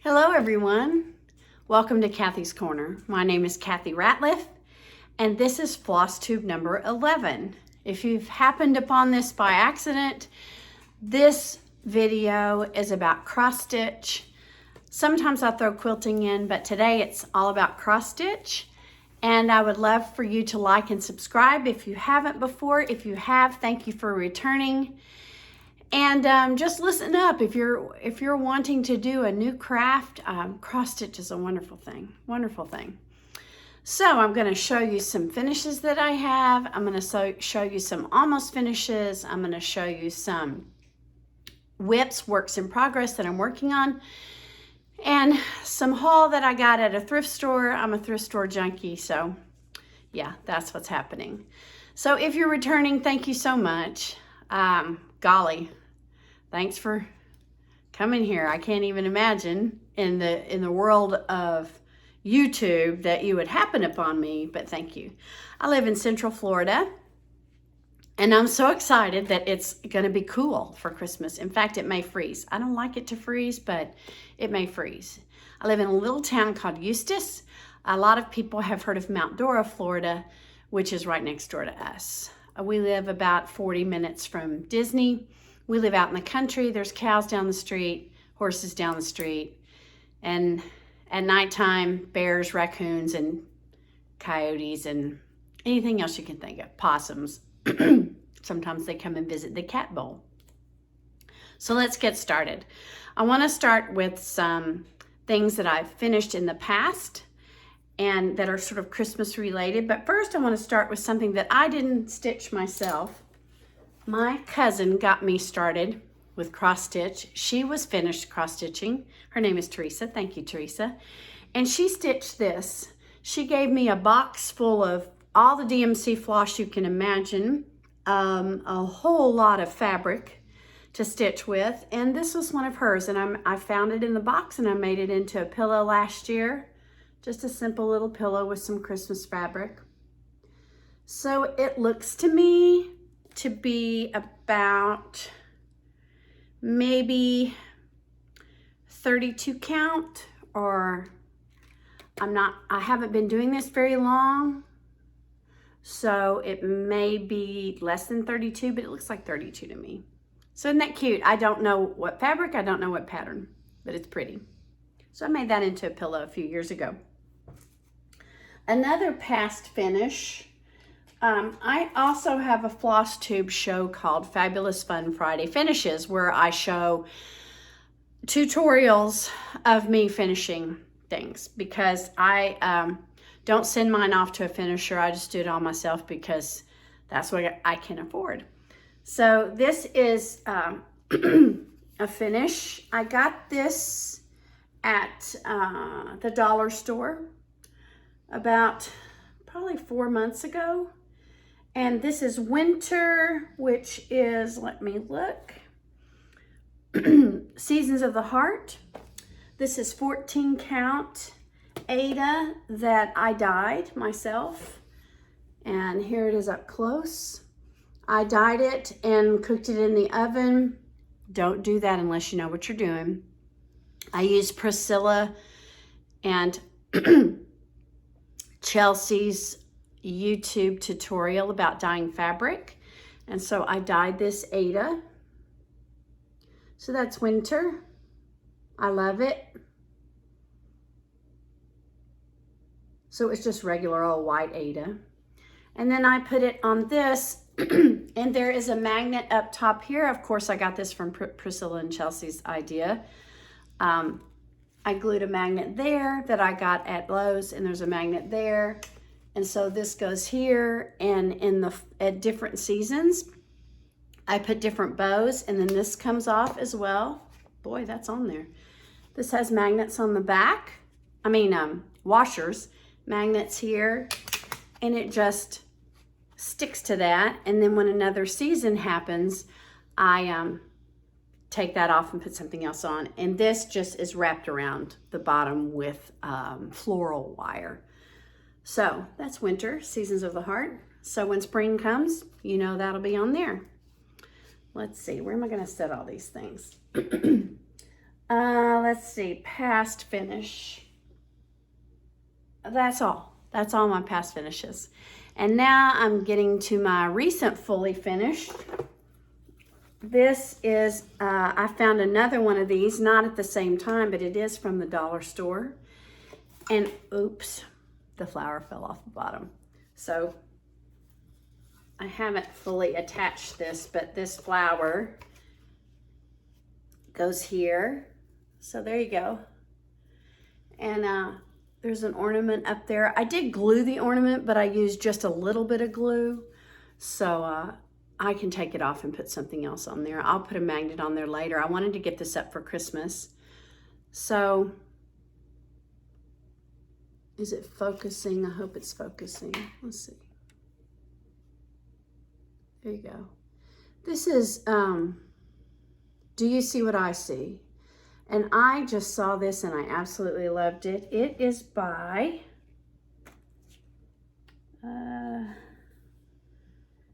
Hello everyone. Welcome to Kathy's Corner. My name is Kathy Ratliff and this is Floss Tube number 11. If you've happened upon this by accident, this video is about cross stitch. Sometimes I throw quilting in, but today it's all about cross stitch. And I would love for you to like and subscribe if you haven't before. If you have, thank you for returning. And just listen up if you're wanting to do a new craft. Cross stitch is a wonderful thing. So I'm going to show you some finishes that I have. I'm going to show you some almost finishes. I'm going to show you some whips, works in progress that I'm working on, and some haul that I got at a thrift store. I'm a thrift store junkie, so yeah, that's what's happening. So if you're returning, thank you so much. Golly. Thanks for coming here. I can't even imagine in the world of YouTube that you would happen upon me, but thank you. I live in Central Florida, and I'm so excited that it's going to be cool for Christmas. In fact, it may freeze. I don't like it to freeze, but it may freeze. I live in a little town called Eustis. A lot of people have heard of Mount Dora, Florida, which is right next door to us. We live about 40 minutes from Disney. We live out in the country. There's cows down the street, horses down the street, and at nighttime, bears, raccoons, and coyotes, and anything else you can think of, possums. Sometimes they come and visit the cat bowl. So let's get started. I want to start with some things that I've finished in the past and that are sort of Christmas related. But first I want to start with something that I didn't stitch myself. My cousin got me started with cross stitch. She was finished cross stitching. Her name is Teresa. Thank you, Teresa. And she stitched this. She gave me a box full of all the DMC floss you can imagine, a whole lot of fabric to stitch with. And this was one of hers. And I found it in the box and I made it into a pillow last year. Just a simple little pillow with some Christmas fabric. So it looks to me to be about maybe 32 count, or I haven't been doing this very long, so it may be less than 32, but it looks like 32 to me. So isn't that cute? I don't know what fabric, I don't know what pattern, but it's pretty. So I made that into a pillow a few years ago. Another past finish, I also have a Floss Tube show called Fabulous Fun Friday Finishes, where I show tutorials of me finishing things, because I don't send mine off to a finisher. I just do it all myself because that's what I can afford. So this is a finish. I got this at the dollar store about probably 4 months ago. And this is winter, which is, let me look, Seasons of the Heart. This is 14 count Ada that I dyed myself. And here it is up close. I dyed it and cooked it in the oven. Don't do that unless you know what you're doing. I used Pricilla and Chelsea's YouTube tutorial about dyeing fabric, and so I dyed this Ada. So that's winter. I love it. So it's just regular old white Ada, and then I put it on this and there is a magnet up top here. Of course, I got this from Pricilla and Chelsea's idea. I glued a magnet there that I got at Lowe's, and there's a magnet there. And so this goes here, and at different seasons, I put different bows, and then this comes off as well. Boy, that's on there. This has magnets on the back. Washers, magnets here, and it just sticks to that. And then when another season happens, I take that off and put something else on. And this just is wrapped around the bottom with floral wire. So that's winter, Seasons of the Heart. So when spring comes, you know that'll be on there. Let's see, where am I going to set all these things? Let's see, past finish. That's all my past finishes. And now I'm getting to my recent fully finished. This is, I found another one of these, not at the same time, but it is from the dollar store. And oops, the flower fell off the bottom. So I haven't fully attached this, but this flower goes here. So there you go. And there's an ornament up there. I did glue the ornament, but I used just a little bit of glue. So I can take it off and put something else on there. I'll put a magnet on there later. I wanted to get this up for Christmas. So, is it focusing? I hope it's focusing. Let's see. There you go. This is, Do You See What I See? And I just saw this and I absolutely loved it. It is by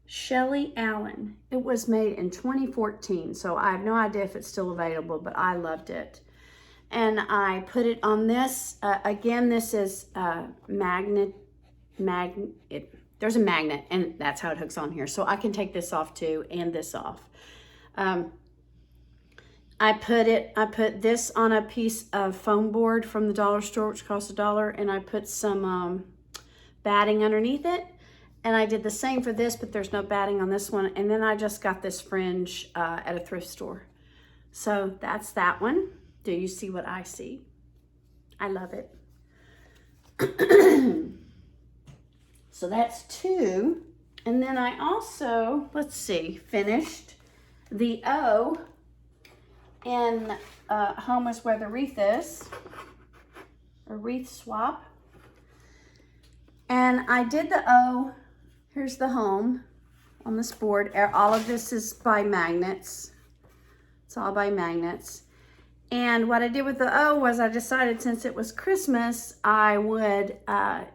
Shelley Allen. It was made in 2014, so I have no idea if it's still available, but I loved it. And I put it on this. Again, this is there's a magnet, and that's how it hooks on here. So I can take this off too, and this off. I put this on a piece of foam board from the dollar store, which costs $1, and I put some batting underneath it. And I did the same for this, but there's no batting on this one. And then I just got this fringe at a thrift store. So that's that one. Do you see what I see? I love it. So that's 2. And then I also, let's see, finished the O in Home is Where the Wreath Is, a wreath swap. And I did the O. Here's the home on this board. All of this is by magnets. It's all by magnets. And what I did with the O was I decided since it was Christmas, I would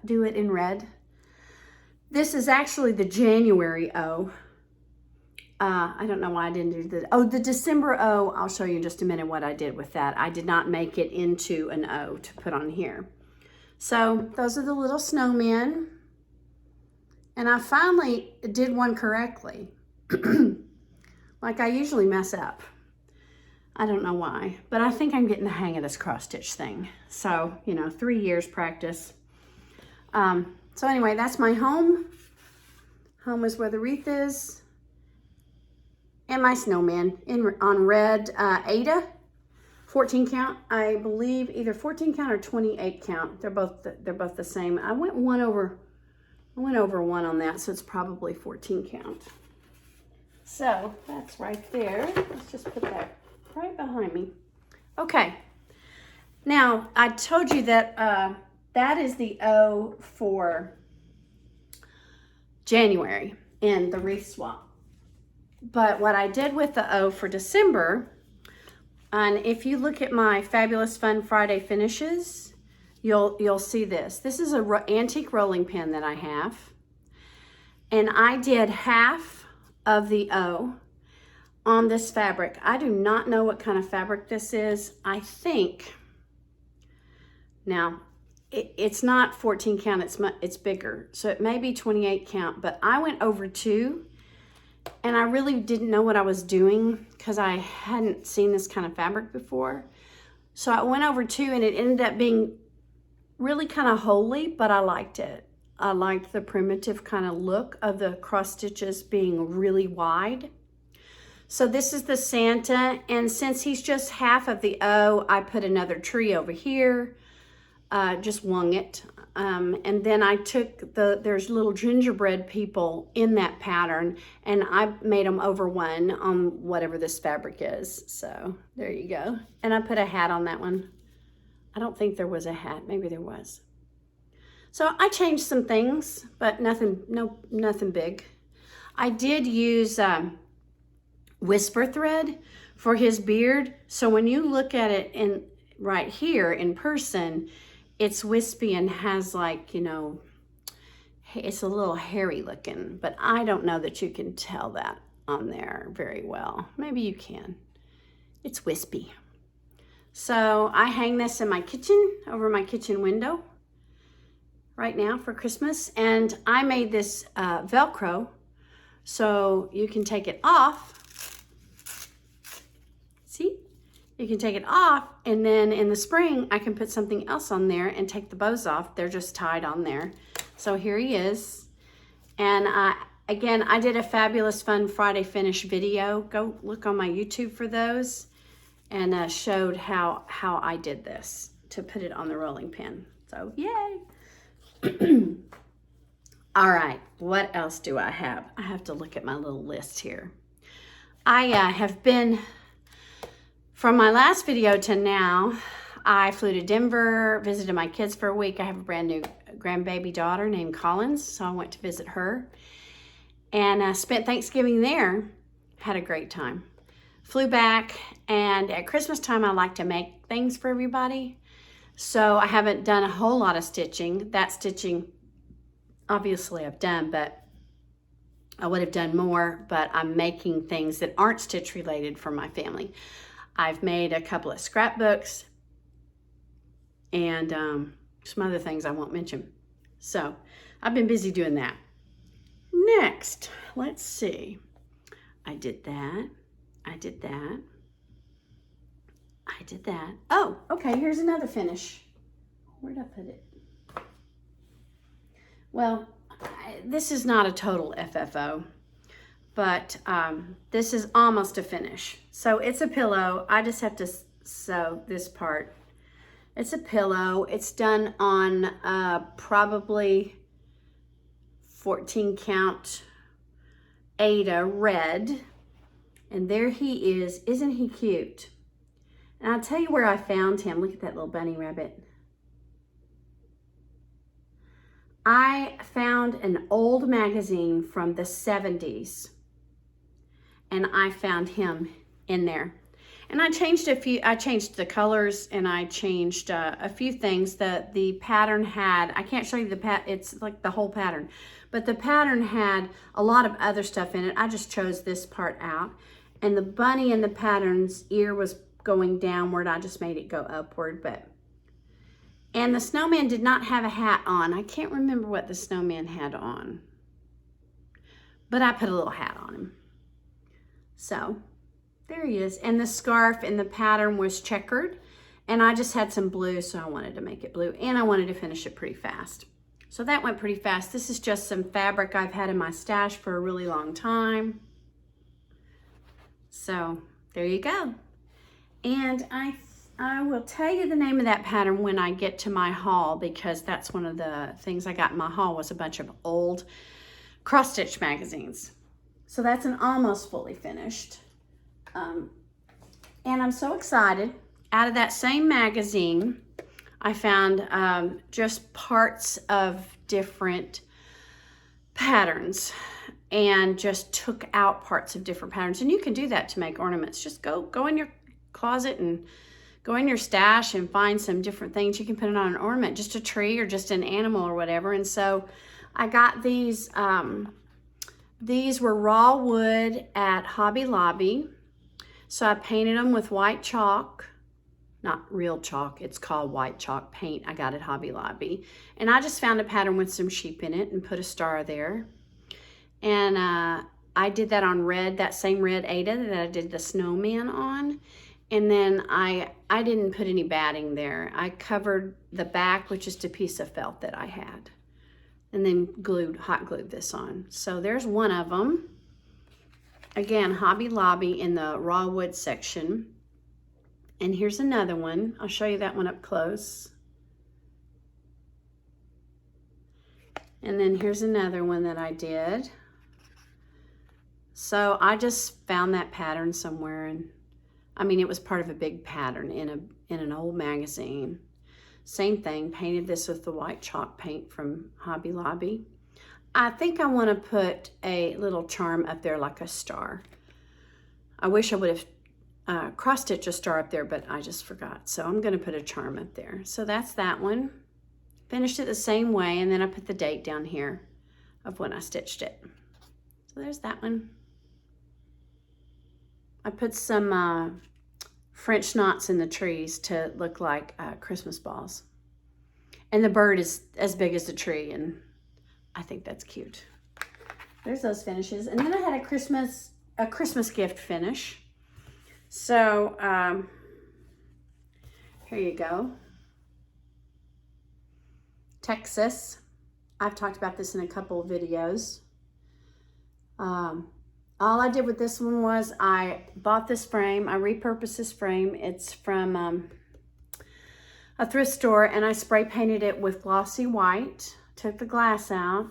do it in red. This is actually the January O. I don't know why I didn't do the December O. I'll show you in just a minute what I did with that. I did not make it into an O to put on here. So those are the little snowmen. And I finally did one correctly. Like I usually mess up. I don't know why, but I think I'm getting the hang of this cross stitch thing. So, 3 years practice. So anyway, that's my home. Home is where the wreath is. And my snowman on red Ada, 14 count. I believe either 14 count or 28 count. They're both the same. I went over one on that, so it's probably 14 count. So that's right there. Let's just put that right behind me. Okay. Now I told you that that is the O for January in the wreath swap. But what I did with the O for December, and if you look at my Fabulous Fun Friday finishes, you'll see this. This is an antique rolling pin that I have. And I did half of the O on this fabric. I do not know what kind of fabric this is. I think, now, it's not 14 count, it's bigger. So it may be 28 count, but I went over 2. And I really didn't know what I was doing because I hadn't seen this kind of fabric before. So I went over 2 and it ended up being really kind of holey, but I liked it. I liked the primitive kind of look of the cross stitches being really wide. So this is the Santa, and since he's just half of the O, I put another tree over here, just wung it. And then I took there's little gingerbread people in that pattern, and I made them over 1 on whatever this fabric is. So there you go. And I put a hat on that one. I don't think there was a hat. Maybe there was. So I changed some things, but nothing big. I did use whisper thread for his beard. So when you look at it right here in person, it's wispy and has like, it's a little hairy looking, but I don't know that you can tell that on there very well. Maybe you can. It's wispy. So I hang this in my kitchen, over my kitchen window right now for Christmas. And I made this Velcro so you can take it off. See? You can take it off, and then in the spring I can put something else on there and take the bows off. They're just tied on there. So here he is. And again, I did a Fabulous Fun Friday Finish video. Go look on my YouTube for those, and showed how I did this to put it on the rolling pin. So yay. All right, what else do I have? I have to look at my little list here. I have been, from my last video to now, I flew to Denver, visited my kids for a week. I have a brand new grandbaby daughter named Collins, so I went to visit her. And spent Thanksgiving there, had a great time. Flew back, and at Christmas time I like to make things for everybody. So I haven't done a whole lot of stitching. That stitching, obviously I've done, but I would have done more, but I'm making things that aren't stitch related for my family. I've made a couple of scrapbooks and some other things I won't mention. So I've been busy doing that. Next, let's see. I did that. I did that. I did that. Oh, okay, here's another finish. Where'd I put it? Well, this is not a total FFO, but this is almost a finish. So it's a pillow. I just have to sew this part. It's a pillow. It's done on probably 14 count Ada red. And there he is. Isn't he cute? And I'll tell you where I found him. Look at that little bunny rabbit. I found an old magazine from the 70s, and I found him in there. And I changed I changed the colors, and I changed a few things. The pattern had, I can't show you it's like the whole pattern, but the pattern had a lot of other stuff in it. I just chose this part out. And the bunny in the pattern's ear was going downward. I just made it go upward, and the snowman did not have a hat on. I can't remember what the snowman had on, but I put a little hat on him. So there he is. And the scarf and the pattern was checkered, and I just had some blue, so I wanted to make it blue, and I wanted to finish it pretty fast. So that went pretty fast. This is just some fabric I've had in my stash for a really long time. So there you go. And I will tell you the name of that pattern when I get to my haul, because that's one of the things I got in my haul was a bunch of old cross-stitch magazines. So that's an almost fully finished. And I'm so excited. Out of that same magazine, I found just parts of different patterns, and just took out parts of different patterns. And you can do that to make ornaments. Just go in your closet and go in your stash and find some different things. You can put it on an ornament, just a tree or just an animal or whatever. And so I got these. These were raw wood at Hobby Lobby. So I painted them with white chalk. Not real chalk, it's called white chalk paint. I got at Hobby Lobby. And I just found a pattern with some sheep in it and put a star there. And I did that on red, that same red Ada that I did the snowman on. And then I didn't put any batting there. I covered the back with just a piece of felt that I had. And then hot glued this on. So there's one of them. Again, Hobby Lobby in the raw wood section. And here's another one. I'll show you that one up close. And then here's another one that I did. So I just found that pattern somewhere, and I mean, it was part of a big pattern in an old magazine. Same thing, painted this with the white chalk paint from Hobby Lobby. I think I want to put a little charm up there like a star. I wish I would have cross-stitched a star up there, but I just forgot. So I'm going to put a charm up there. So that's that one. Finished it the same way, and then I put the date down here of when I stitched it. So there's that one. I put some French knots in the trees to look like Christmas balls. And the bird is as big as the tree, and I think that's cute. There's those finishes. And then I had a Christmas gift finish. So here you go. Texas. I've talked about this in a couple of videos. All I did with this one was I bought this frame. I repurposed this frame. It's from a thrift store, and I spray painted it with glossy white. Took the glass out.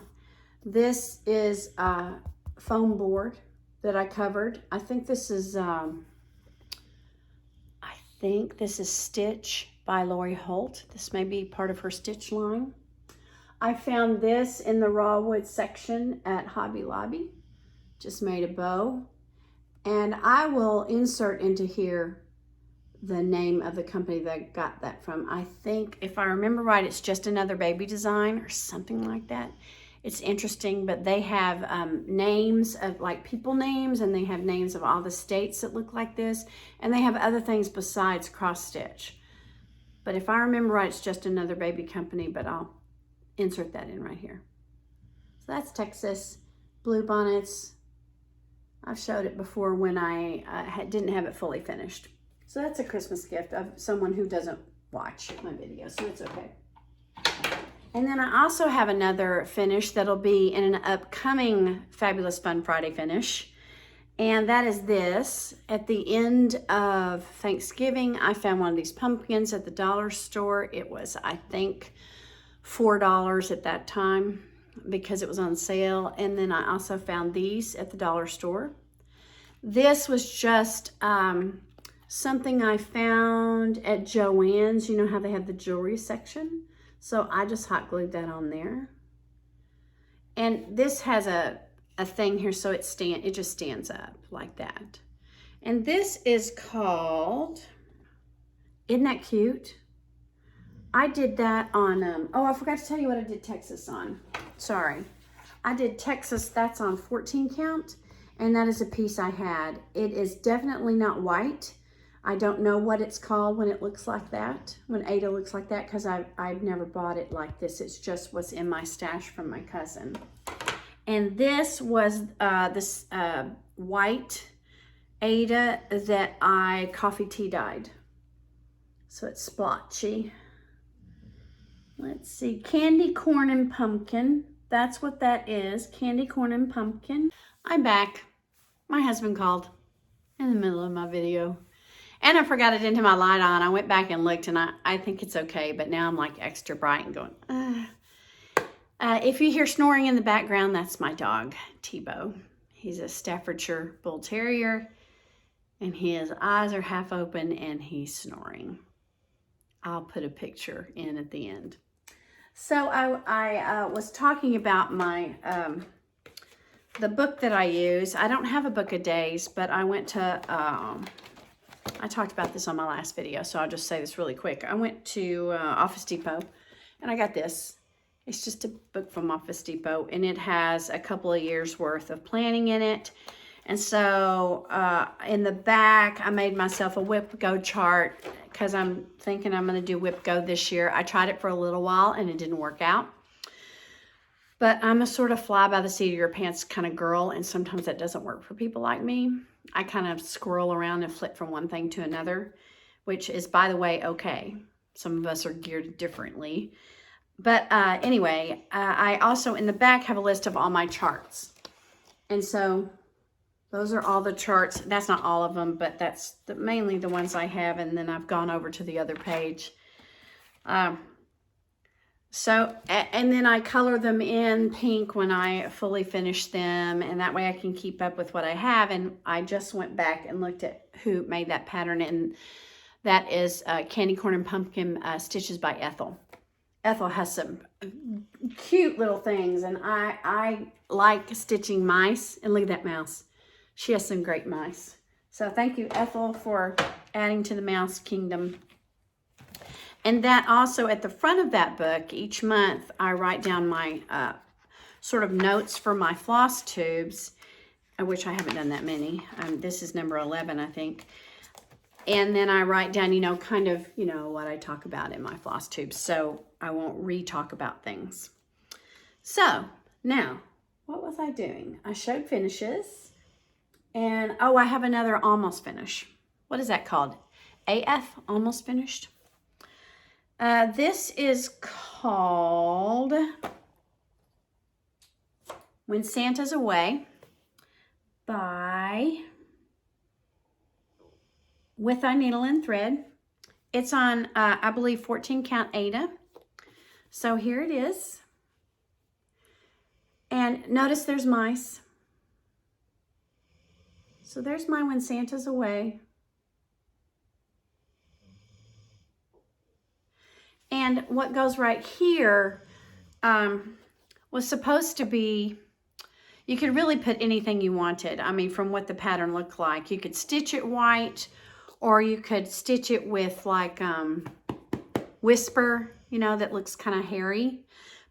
This is a foam board that I covered. I think this is Stitch by Lori Holt. This may be part of her Stitch line. I found this in the raw wood section at Hobby Lobby. Just made a bow. And I will insert into here the name of the company that I got that from. I think, if I remember right, it's Just Another Baby Design or something like that. It's interesting, but they have names of like people names, and they have names of all the states that look like this, and they have other things besides cross stitch. But if I remember right, it's Just Another Baby company, but I'll insert that in right here. So that's Texas. Blue bonnets. I've showed it before when I didn't have it fully finished. So that's a Christmas gift of someone who doesn't watch my videos, so it's okay. And then I also have another finish that'll be in an upcoming Fabulous Fun Friday finish. And that is this. At the end of Thanksgiving, I found one of these pumpkins at the dollar store. It was, I think, $4 at that time because it was on sale. And then I also found these at the dollar store. This was just something I found at Joann's. You know how they have the jewelry section? So I just hot glued that on there. And this has a thing here, so it just stands up like that. And this is called, isn't that cute? I did that on, oh, I forgot to tell you what I did Texas on. Sorry. I did Texas, that's on 14 count, and that is a piece I had. It is definitely not white. I don't know what it's called when it looks like that, when Ada looks like that, because I've never bought it like this. It's just what's in my stash from my cousin. And this was this white Ada that I coffee tea dyed. So it's splotchy. Let's see, candy corn and pumpkin. That's what that is, candy corn and pumpkin. I'm back. My husband called in the middle of my video. And I forgot it into my light on. I went back and looked, and I think it's okay, but now I'm like extra bright and going, if you hear snoring in the background, that's my dog, Tebow. He's a Staffordshire Bull Terrier, and his eyes are half open, and he's snoring. I'll put a picture in at the end. So I was talking about my the book that I use. I don't have a book of days, but I went to... I talked about this on my last video, so I'll just say this really quick. I went to Office Depot, and I got this. It's just a book from Office Depot, and it has a couple of years worth of planning in it. And so in the back, I made myself a Whip Go chart because I'm thinking I'm going to do Whip Go this year. I tried it for a little while, and it didn't work out. But I'm a sort of fly by the seat of your pants kind of girl, and sometimes that doesn't work for people like me. I kind of scroll around and flip from one thing to another, which is, by the way, okay. Some of us are geared differently. But anyway, I also in the back have a list of all my charts. And so those are all the charts. That's not all of them, but that's mainly the ones I have. And then I've gone over to the other page. And then I color them in pink when I fully finish them, and that way I can keep up with what I have. And I just went back and looked at who made that pattern, and that is Candy Corn and Pumpkin Stitches by Ethel. Ethel has some cute little things, and I like stitching mice, and look at that mouse. She has some great mice. So thank you, Ethel, for adding to the mouse kingdom. And that also, at the front of that book, each month I write down my sort of notes for my floss tubes, which I haven't done that many. This is number 11, I think. And then I write down, kind of, what I talk about in my floss tubes. So I won't re-talk about things. So now, what was I doing? I showed finishes. And, oh, I have another almost finish. What is that called? AF, almost finished. This is called When Santa's Away by With Thy Needle and Thread. It's on, I believe, 14 count Aida. So here it is. And notice there's mice. So there's my When Santa's Away. And what goes right here was supposed to be, you could really put anything you wanted. I mean, from what the pattern looked like. You could stitch it white, or you could stitch it with like Whisper, that looks kind of hairy.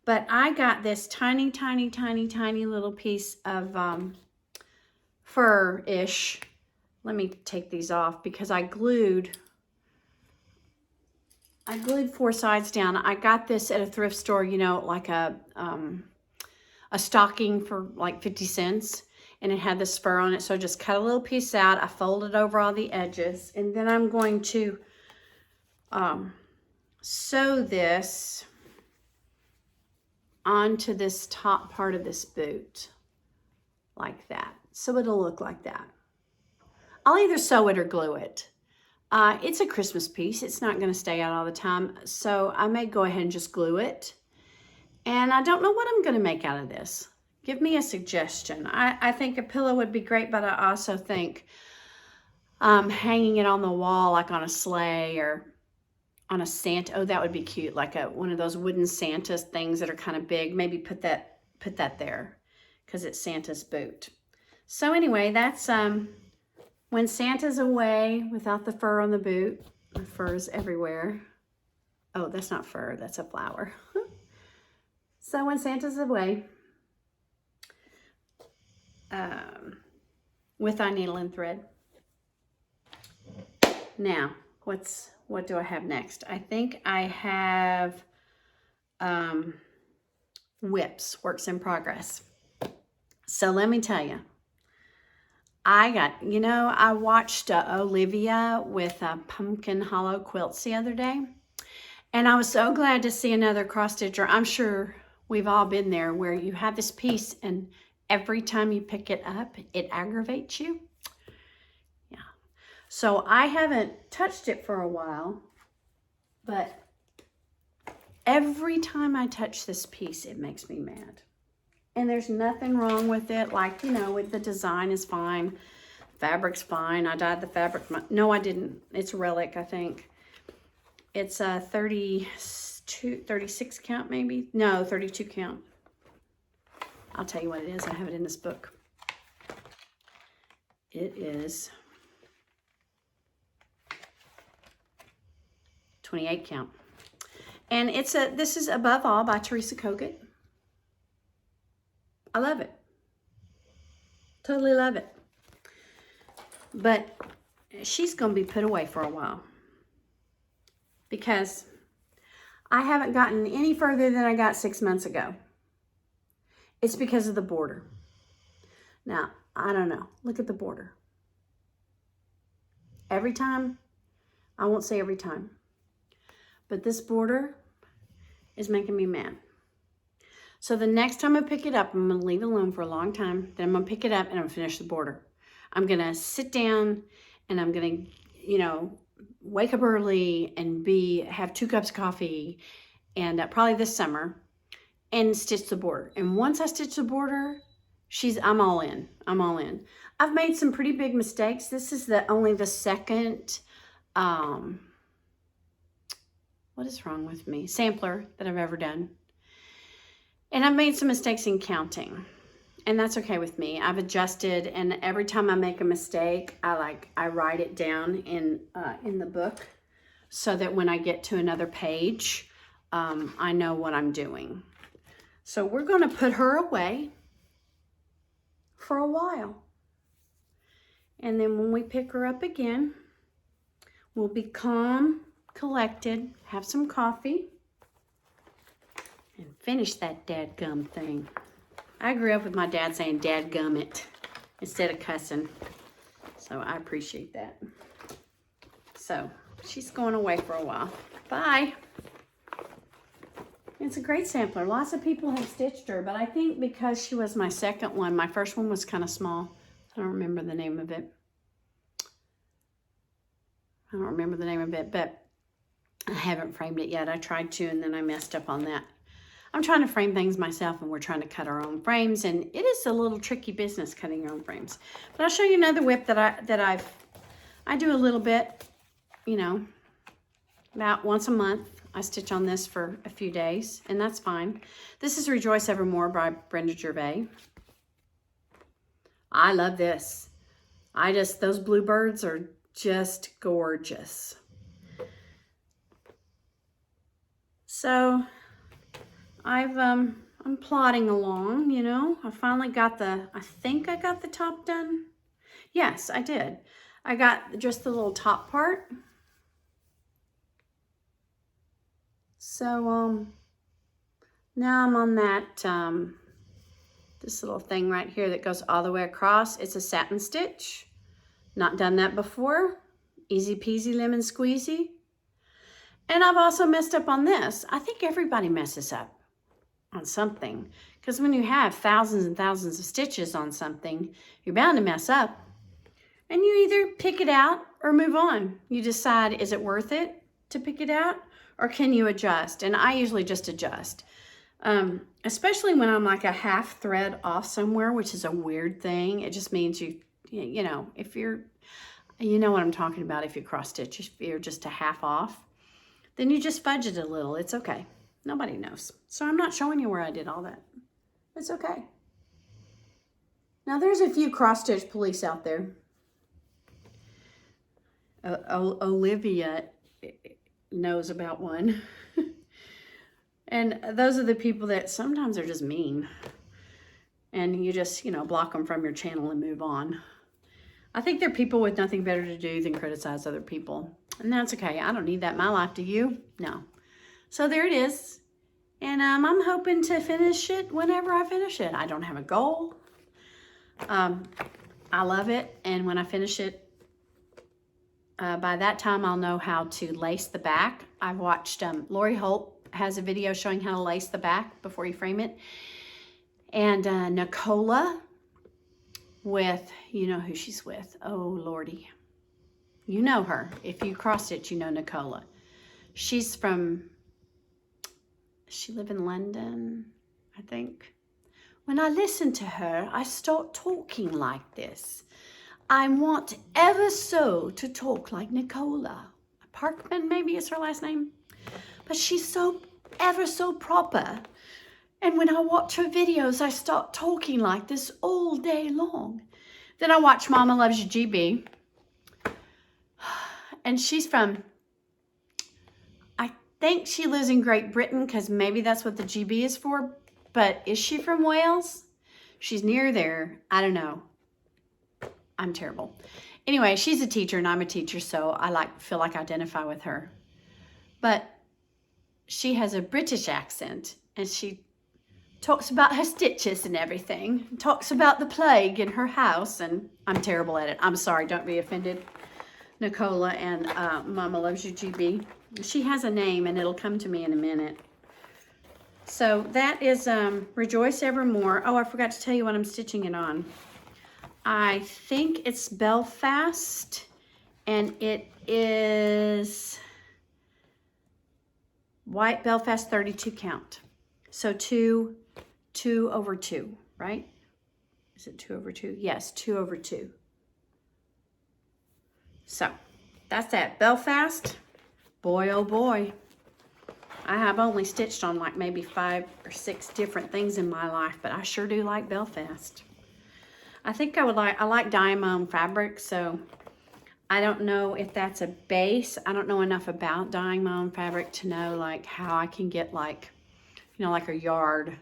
But I got this tiny, tiny, tiny, tiny little piece of fur-ish. Let me take these off because I glued 4 sides down. I got this at a thrift store, like a stocking for like 50 cents. And it had this fur on it. So I just cut a little piece out. I folded over all the edges. And then I'm going to sew this onto this top part of this boot. Like that. So it'll look like that. I'll either sew it or glue it. It's a Christmas piece. It's not going to stay out all the time. So I may go ahead and just glue it. And I don't know what I'm going to make out of this. Give me a suggestion. I think a pillow would be great, but I also think hanging it on the wall, like on a sleigh or on a Santa. Oh, that would be cute. Like one of those wooden Santa things that are kind of big. Maybe put that there because it's Santa's boot. So anyway, that's When Santa's Away without the fur on the boot. The fur is everywhere. Oh, that's not fur. That's a flower. So When Santa's Away. With Thy Needle and Thread. Now, what do I have next? I think I have whips, works in progress. So let me tell you, I watched Olivia with Pumpkin Hollow Quilts the other day, and I was so glad to see another cross stitcher. I'm sure we've all been there where you have this piece and every time you pick it up, it aggravates you. Yeah. So I haven't touched it for a while, but every time I touch this piece, it makes me mad. And there's nothing wrong with it. Like, with the design is fine. Fabric's fine. I dyed the fabric. No, I didn't. It's Relic, I think. It's a 36 count maybe. No, 32 count. I'll tell you what it is. I have it in this book. It is 28 count. And this is Above All by Teresa Kogut. I love it. Totally love it. But she's going to be put away for a while. Because I haven't gotten any further than I got 6 months ago. It's because of the border. Now, I don't know. Look at the border. Every time, I won't say every time, but this border is making me mad. So the next time I pick it up, I'm going to leave it alone for a long time. Then I'm going to pick it up and I'm going to finish the border. I'm going to sit down and I'm going to, wake up early and have 2 cups of coffee and probably this summer. And stitch the border. And once I stitch the border, I'm all in. I'm all in. I've made some pretty big mistakes. This is only the second, what is wrong with me? Sampler that I've ever done. And I've made some mistakes in counting. And that's okay with me. I've adjusted, and every time I make a mistake, I write it down in the book so that when I get to another page, I know what I'm doing. So we're going to put her away for a while. And then when we pick her up again, we'll be calm, collected, have some coffee, and finish that dadgum thing. I grew up with my dad saying dadgummit instead of cussing, so I appreciate that. So she's going away for a while. Bye. It's a great sampler. Lots of people have stitched her, but I think because she was my second one, my first one was kind of small. I don't remember the name of it. But I haven't framed it yet. I tried to, and then I messed up on that. I'm trying to frame things myself, and we're trying to cut our own frames, and it is a little tricky business cutting your own frames. But I'll show you another whip that I do a little bit, you know, about once a month. I stitch on this for a few days, and that's fine. This is Rejoice Evermore by Brenda Gervais. I love this. Those bluebirds are just gorgeous. So I'm plodding along, you know. I finally got I think I got the top done. Yes, I did. I got just the little top part. So now I'm on that this little thing right here that goes all the way across. It's a satin stitch. Not done that before. Easy peasy lemon squeezy. And I've also messed up on this. I think everybody messes up on something, because when you have thousands and thousands of stitches on something, you're bound to mess up. And you either pick it out or move on. You decide, is it worth it to pick it out, or can you adjust? And I usually just adjust. Especially when I'm like a half thread off somewhere, which is a weird thing. It just means you know, if you know what I'm talking about. If you cross stitch, if you're just a half off, then you just fudge it a little. It's okay. Nobody knows. So I'm not showing you where I did all that. It's okay. Now there's a few cross stitch police out there. Olivia knows about one. And those are the people that sometimes are just mean. And you just, you know, block them from your channel and move on. I think they're people with nothing better to do than criticize other people. And that's okay. I don't need that in my life. Do you? No. So there it is. And I'm hoping to finish it whenever I finish it. I don't have a goal. I love it. And when I finish it, by that time, I'll know how to lace the back. I've watched, Lori Holt has a video showing how to lace the back before you frame it. And Nicola with, you know who she's with. Oh, Lordy. You know her. If you cross stitch, you know Nicola. She live in London, I think. When I listen to her, I start talking like this. I want ever so to talk like Nicola. Parkman, maybe is her last name. But she's so ever so proper. And when I watch her videos, I start talking like this all day long. Then I watch Mama Loves You GB. And she's from, I think she lives in Great Britain, because maybe that's what the GB is for. But is she from Wales? She's near there. I don't know. I'm terrible. Anyway, she's a teacher and I'm a teacher, so I feel like I identify with her. But she has a British accent, and she talks about her stitches and everything. Talks about the plague in her house, and I'm terrible at it. I'm sorry, don't be offended, Nicola and Mama Loves You GB. She has a name, and it'll come to me in a minute. So that is Rejoice Evermore. Oh, I forgot to tell you what I'm stitching it on. I think it's Belfast, and it is white Belfast 32 count. So 2 over 2, right? Is it 2 over 2? Yes, 2 over 2. So that's that. Belfast, boy oh boy. I have only stitched on like maybe 5 or 6 different things in my life, but I sure do like Belfast. I think I like dyeing my own fabric, so I don't know if that's a base. I don't know enough about dyeing my own fabric to know like how I can get like, you know, like a yard.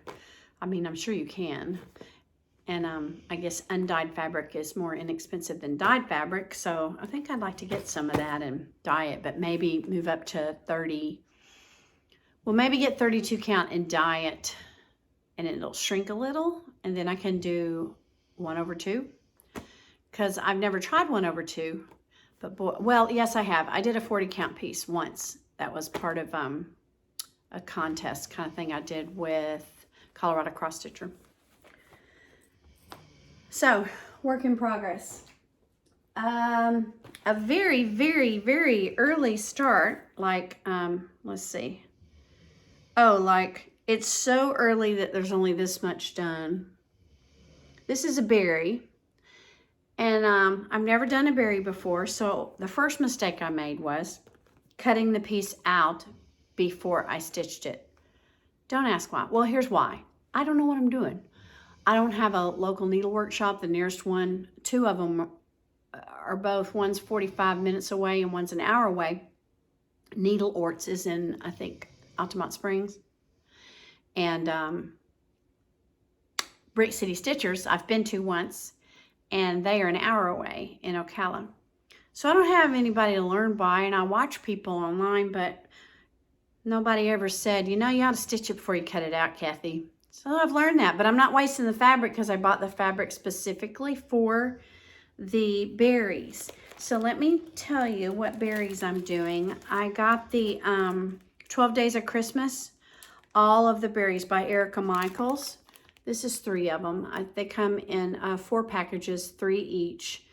I mean, I'm sure you can. And I guess undyed fabric is more inexpensive than dyed fabric. So I think I'd like to get some of that and dye it, but maybe move up to 30. Well, maybe get 32 count and dye it, and it'll shrink a little. And then I can do 1/2, because I've never tried 1/2. But boy, well, yes, I have. I did a 40 count piece once. That was part of a contest kind of thing I did with Colorado Cross Stitcher. So, work in progress. A very, very, very early start, like, let's see. Oh, like, it's so early that there's only this much done. This is a berry, and I've never done a berry before, so the first mistake I made was cutting the piece out before I stitched it. Don't ask why. Well, here's why. I don't know what I'm doing. I don't have a local needle workshop. The nearest one, 2 of them are both, one's 45 minutes away and one's an hour away. Needle Orts is in, I think, Altamont Springs. And Brick City Stitchers, I've been to once, and they are an hour away in Ocala. So I don't have anybody to learn by, and I watch people online, but nobody ever said, you know, you ought to stitch it before you cut it out, Kathy. So I've learned that, but I'm not wasting the fabric because I bought the fabric specifically for the berries. So let me tell you what berries I'm doing. I got the 12 Days of Christmas, all of the berries by Erica Michaels. This is 3 of them. They come in 4 packages, 3 each.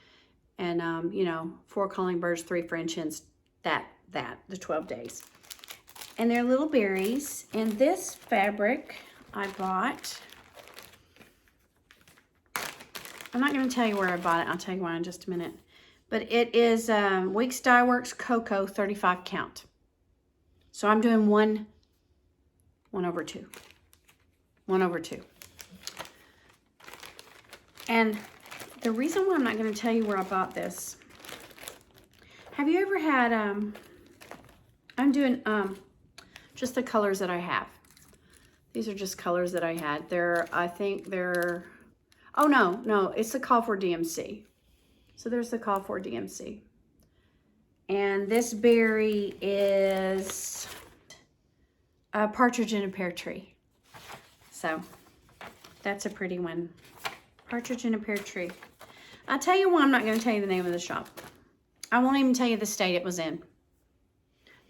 And, you know, 4 calling birds, 3 French hens, the 12 days. And they're little berries. And this fabric I bought, I'm not going to tell you where I bought it. I'll tell you why in just a minute. But it is Weeks Dye Works Cocoa 35 count. So I'm doing 1/2. 1/2. And the reason why I'm not going to tell you where I bought this, have you ever had, I'm doing just the colors that I have. These are just colors that I had. I think they're, oh no, it's the Call for DMC. So there's the Call for DMC. And this berry is a Partridge in a Pear Tree. So that's a pretty one. Partridge in a Pear Tree. I'll tell you why I'm not going to tell you the name of the shop. I won't even tell you the state it was in.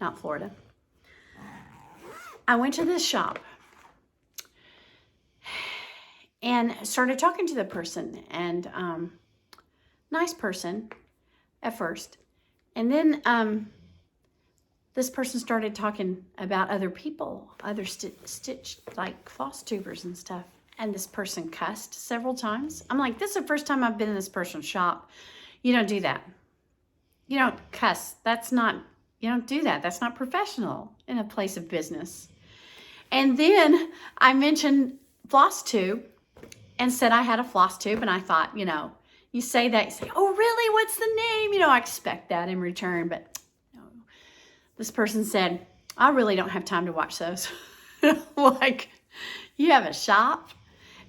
Not Florida. I went to this shop and started talking to the person, and nice person at first. And then this person started talking about other people, other stitch like floss tubers and stuff. And this person cussed several times. I'm like, this is the first time I've been in this person's shop. You don't do that. You don't cuss. You don't do that. That's not professional in a place of business. And then I mentioned Floss Tube and said I had a floss tube. And I thought, you know, you say that, you say, oh, really? What's the name? You know, I expect that in return. But no. This person said, I really don't have time to watch those. Like, you have a shop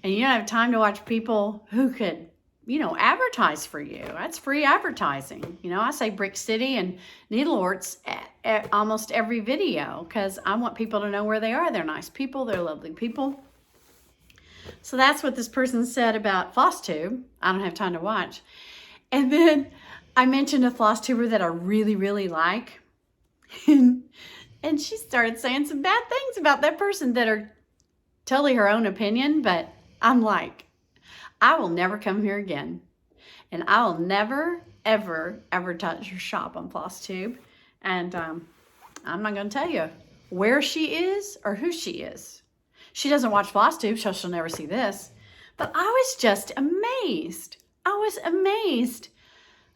and you don't have time to watch people who could, you know, advertise for you. That's free advertising. You know, I say Brick City and Needle Orts at almost every video because I want people to know where they are. They're nice people. They're lovely people. So that's what this person said about Floss Tube. I don't have time to watch. And then I mentioned a floss tuber that I really, really like. And she started saying some bad things about that person that are totally her own opinion. But I'm like, I will never come here again. And I will never, ever, ever touch your shop on Floss Tube. And I'm not going to tell you where she is or who she is. She doesn't watch Floss Tube, so she'll never see this. But I was just amazed. I was amazed.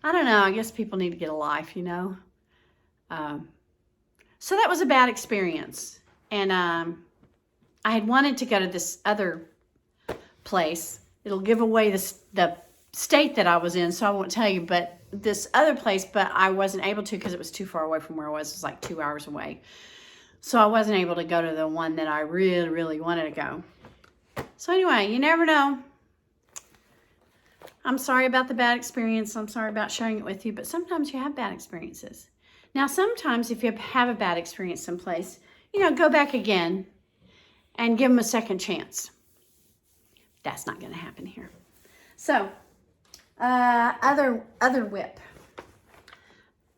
I don't know. I guess people need to get a life, you know. So that was a bad experience. And I had wanted to go to this other place. It'll give away the state that I was in, so I won't tell you. But this other place, but I wasn't able to because it was too far away from where I was. It was like 2 hours away. So I wasn't able to go to the one that I really, really wanted to go. So anyway, you never know. I'm sorry about the bad experience. I'm sorry about sharing it with you, but sometimes you have bad experiences. Now, sometimes if you have a bad experience someplace, go back again and give them a second chance. That's not going to happen here. So, other whip.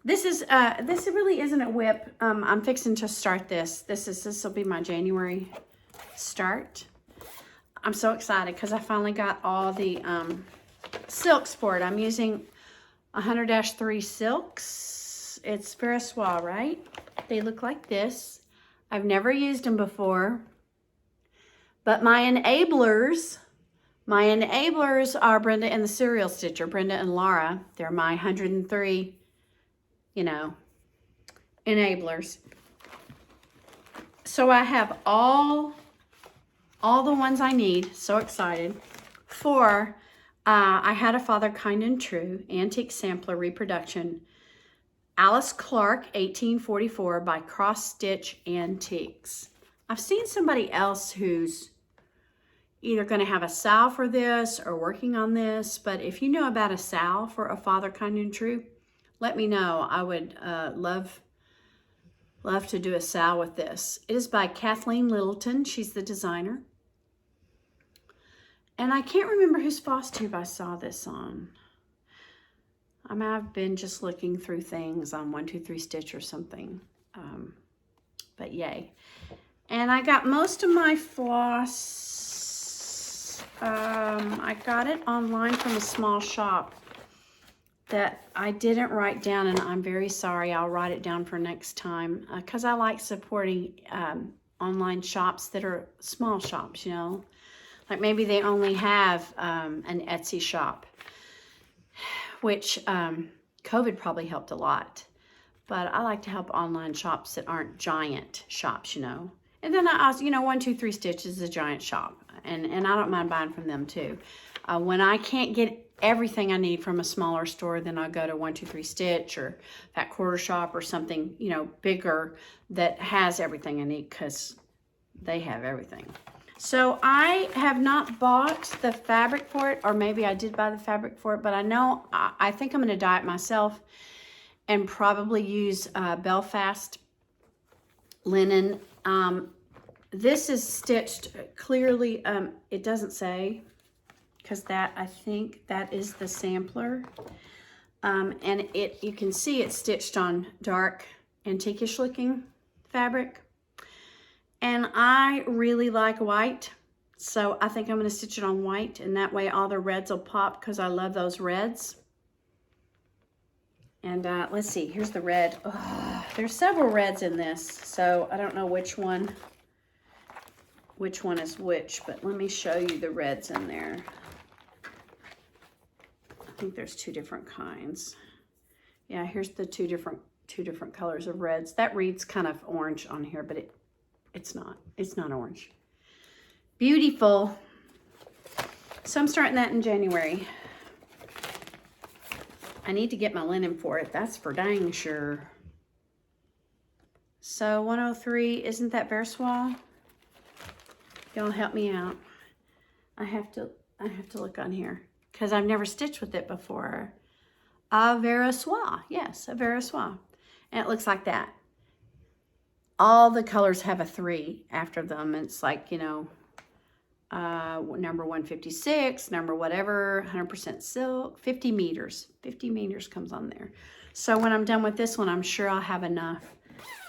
This really isn't a whip. I'm fixing to start this. This will be my January start. I'm so excited because I finally got all the silks for it. I'm using 100-3 silks. It's Feldspar, right? They look like this. I've never used them before. But my enablers are Brenda and the Serial Stitcher, Brenda and Laura. They're my 103, enablers. So I have all the ones I need. So excited. For, I had a Father Kind and True Antique Sampler Reproduction. Alice Clark, 1844 by Cross Stitch Antiques. I've seen somebody else who's either going to have a sal for this or working on this, but if you know about a sal for a Father Kind and True, let me know. I would love to do a sal with this. It is by Kathleen Littleton. She's the designer. And I can't remember whose Floss Tube I saw this on. I might have been just looking through things on 1-2-3 Stitch or something. But yay. And I got most of my floss. I got it online from a small shop that I didn't write down, and I'm very sorry. I'll write it down for next time because I like supporting online shops that are small shops, Like maybe they only have an Etsy shop, which COVID probably helped a lot. But I like to help online shops that aren't giant shops, And then I also, 1-2-3 Stitch is a giant shop. And I don't mind buying from them too. When I can't get everything I need from a smaller store, then I'll go to 1-2-3 Stitch or Fat Quarter Shop or something, bigger that has everything I need because they have everything. So I have not bought the fabric for it, or maybe I did buy the fabric for it, but I think I'm going to dye it myself and probably use Belfast linen. This is stitched clearly. It doesn't say, because I think that is the sampler. And you can see it's stitched on dark antique-ish looking fabric. And I really like white, so I think I'm going to stitch it on white, and that way all the reds will pop because I love those reds. And let's see, here's the red. Oh, there's several reds in this, so I don't know which one is which, but let me show you the reds in there. I think there's two different kinds. Yeah, here's the two different colors of reds. That reads kind of orange on here, but it's not orange. Beautiful. So I'm starting that in January. I need to get my linen for it. That's for dang sure. So 103, isn't that Feldspar? Y'all help me out. I have to look on here because I've never stitched with it before. A Feldspar. Yes, a Feldspar. And it looks like that. All the colors have a 3 after them. It's like, number 156, number whatever, 100% silk, 50 meters. 50 meters comes on there. So when I'm done with this one, I'm sure I'll have enough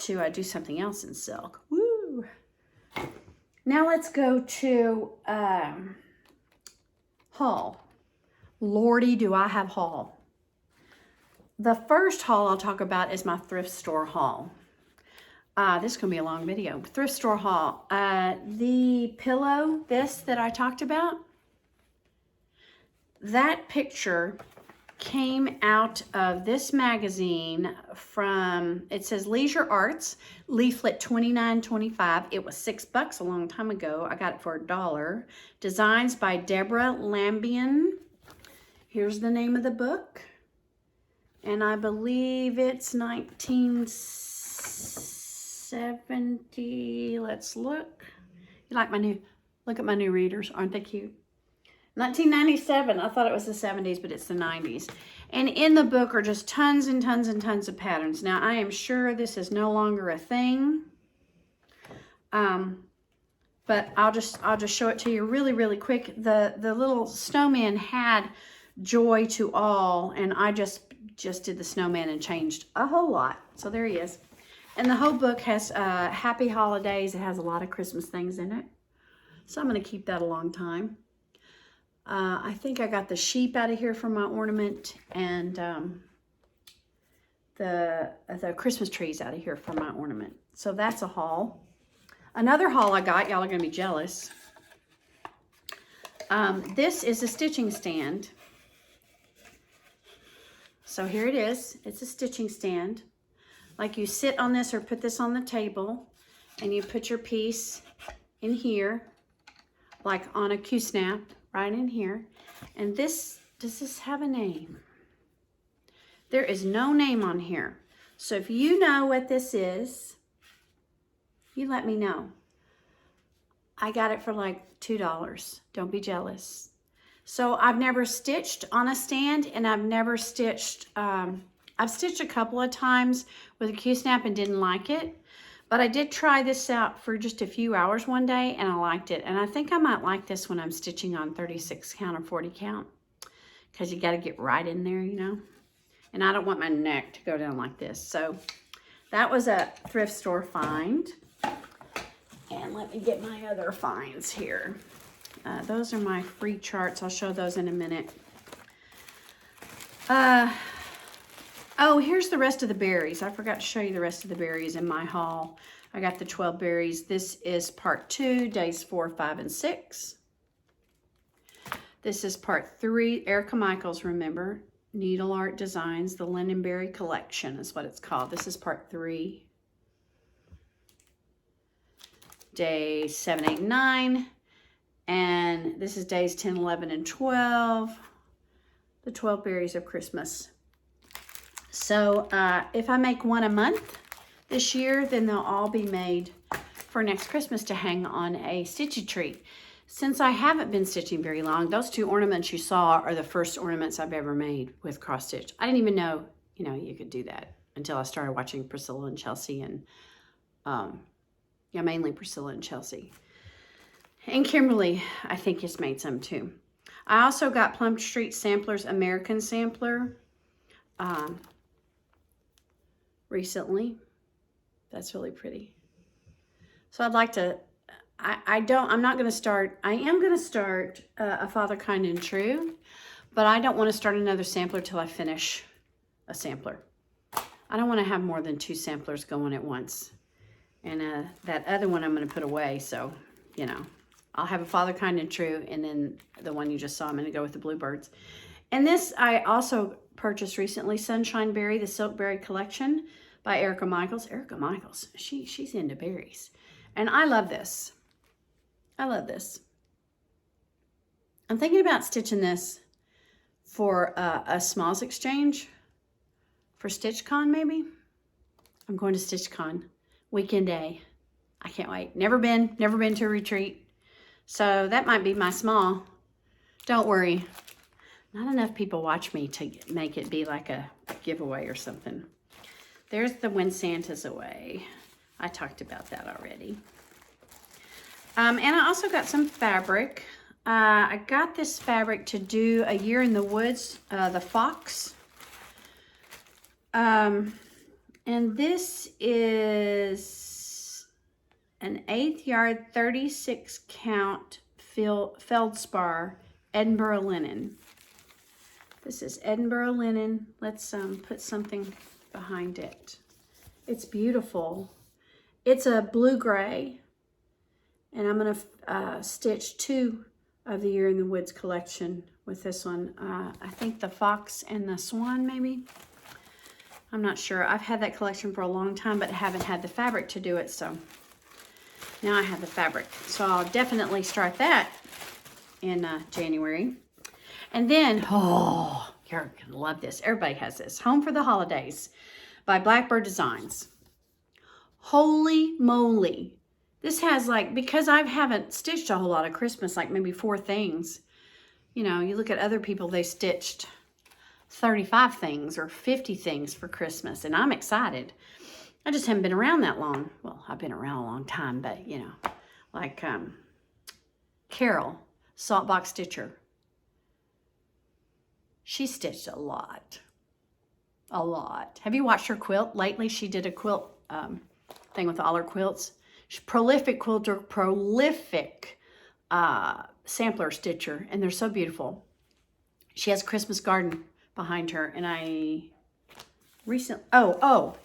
to do something else in silk. Woo! Now let's go to haul. Lordy, do I have haul. The first haul I'll talk about is my thrift store haul. This is going to be a long video. Thrift store haul. The pillow, this that I talked about, that picture came out of this magazine from, it says Leisure Arts, leaflet $29.25. It was $6 a long time ago. I got it for $1. Designs by Deborah Lambian. Here's the name of the book. And I believe it's 1970. Let's look. You like my new, look at my new readers. Aren't they cute? 1997. I thought it was the 70s, but it's the 90s. And in the book are just tons and tons and tons of patterns. Now, I am sure this is no longer a thing. But I'll just show it to you really, really quick. The little snowman had joy to all, and I just did the snowman and changed a whole lot. So there he is. And the whole book has happy holidays. It has a lot of Christmas things in it. So I'm going to keep that a long time. I think I got the sheep out of here for my ornament, and the Christmas trees out of here for my ornament. So that's a haul. Another haul I got, y'all are going to be jealous. This is a stitching stand. So here it is. It's a stitching stand. Like you sit on this or put this on the table, and you put your piece in here, like on a Q-snap, right in here. And this, does this have a name? There is no name on here. So if you know what this is, you let me know. I got it for like $2. Don't be jealous. So I've never stitched on a stand, and I've never stitched, I've stitched a couple of times with a Q-snap and didn't like it. But I did try this out for just a few hours one day, and I liked it. And I think I might like this when I'm stitching on 36 count or 40 count, because you got to get right in there, you know. And I don't want my neck to go down like this. So that was a thrift store find. And let me get my other finds here. Those are my free charts. I'll show those in a minute. Oh, here's the rest of the berries. I forgot to show you the rest of the berries in my haul. I got the 12 berries. This is part 2, days 4, 5, and 6. This is part 3, Erica Michaels, remember, Needle Art Designs, the Lindenberry Collection is what it's called. This is part 3. Days 7, 8, 9. And this is days 10, 11, and 12. The 12 berries of Christmas. So if I make one a month this year, then they'll all be made for next Christmas to hang on a stitchy tree. Since I haven't been stitching very long, those 2 ornaments you saw are the first ornaments I've ever made with cross stitch. I didn't even know, you know, you could do that until I started watching Pricilla and Chelsea, and yeah, mainly Pricilla and Chelsea. And Kimberly, I think, has made some too. I also got Plum Street Sampler's American Sampler recently. That's really pretty. So I'd like to, I am going to start a Father Kind and True, but I don't want to start another sampler till I finish a sampler. I don't want to have more than 2 samplers going at once. And that other one I'm going to put away, so, you know, I'll have a Father Kind and True, and then the one you just saw, I'm going to go with the Bluebirds. And this I also purchased recently, Sunshine Berry, the Silk Berry Collection by Erica Michaels. Erica Michaels, she's into berries. And I love this. I love this. I'm thinking about stitching this for a Smalls Exchange for StitchCon, maybe. I'm going to StitchCon weekend day. I can't wait. Never been to a retreat. So that might be my small. Don't worry. Not enough people watch me to make it be like a giveaway or something. There's the When Santa's Away. I talked about that already. And I also got some fabric. I got this fabric to do A Year in the Woods, the Fox. And this is an 1/8 yard, 36 count Feldspar Edinburgh linen. This is Edinburgh linen. Let's put something behind it. It's beautiful. It's a blue-gray, and I'm going to stitch 2 of the Year in the Woods collection with this one. I think the Fox and the Swan, maybe. I'm not sure. I've had that collection for a long time, but haven't had the fabric to do it, so now I have the fabric. So I'll definitely start that in January. And then, oh, you're going to love this. Everybody has this. Home for the Holidays by Blackbird Designs. Holy moly. This has, like, because I haven't stitched a whole lot of Christmas, like maybe 4 things, You know, you look at other people, they stitched 35 things or 50 things for Christmas, and I'm excited. I just haven't been around that long. Well, I've been around a long time, but you know, like Carol, Saltbox Stitcher. She stitched a lot. A lot. Have you watched her quilt? Lately, she did a quilt thing with all her quilts. She's a prolific quilter, prolific sampler stitcher, and they're so beautiful. She has a Christmas garden behind her, and I recently,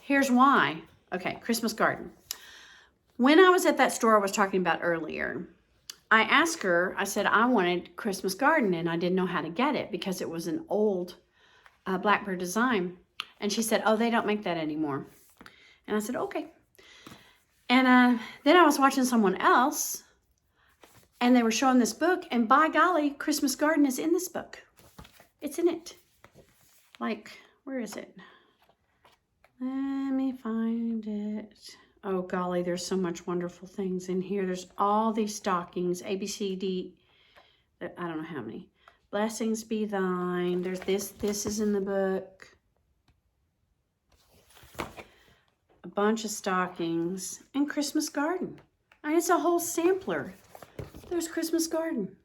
here's why. Okay, Christmas garden. When I was at that store I was talking about earlier, I asked her, I said I wanted Christmas garden, and I didn't know how to get it because it was an old Blackbird design. And she said, oh, they don't make that anymore. And I said, okay. And then I was watching someone else, and they were showing this book, and by golly, Christmas garden is in this book. It's in it. Like, where is it? Let me find it. Oh, golly, there's so much wonderful things in here. There's all these stockings, A, B, C, D. I don't know how many. Blessings be thine. There's this. This is in the book. A bunch of stockings. And Christmas garden. I mean, it's a whole sampler. There's Christmas garden.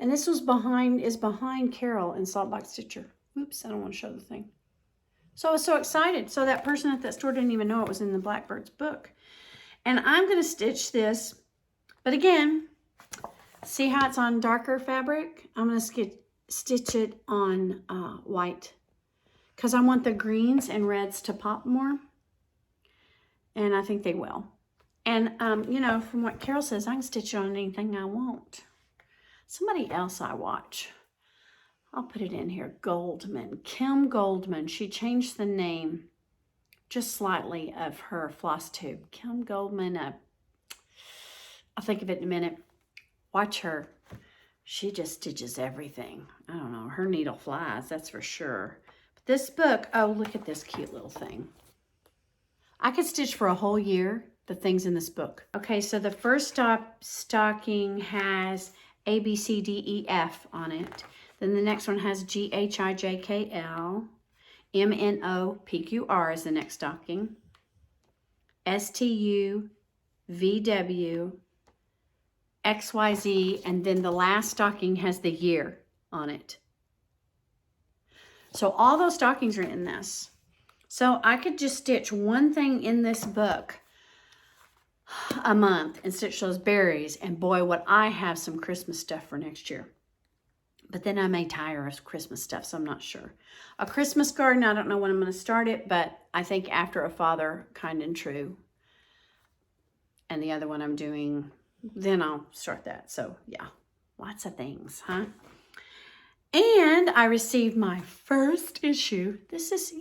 And this is behind Carol in Saltbox Stitcher. Oops, I don't want to show the thing. So I was so excited. So that person at that store didn't even know it was in the Blackbird's book. And I'm going to stitch this. But again, see how it's on darker fabric? I'm going to stitch it on white. Because I want the greens and reds to pop more. And I think they will. And, you know, from what Carol says, I can stitch it on anything I want. Somebody else I watch. I'll put it in here. Goldman. Kim Goldman. She changed the name just slightly of her floss tube. Kim Goldman. I'll think of it in a minute. Watch her. She just stitches everything. I don't know. Her needle flies, that's for sure. But this book, oh, look at this cute little thing. I could stitch for a whole year the things in this book. Okay, so the first stocking has A, B, C, D, E, F on it. Then the next one has G, H, I, J, K, L. M, N, O, P, Q, R is the next stocking. S, T, U, V, W, X, Y, Z. And then the last stocking has the year on it. So all those stockings are in this. So I could just stitch one thing in this book a month and stitch those berries. And boy, would I have some Christmas stuff for next year. But then I may tire of Christmas stuff, so I'm not sure. A Christmas garden, I don't know when I'm going to start it, but I think after A Father, Kind and True. And the other one I'm doing, then I'll start that. So yeah, lots of things, huh? And I received my first issue. This is,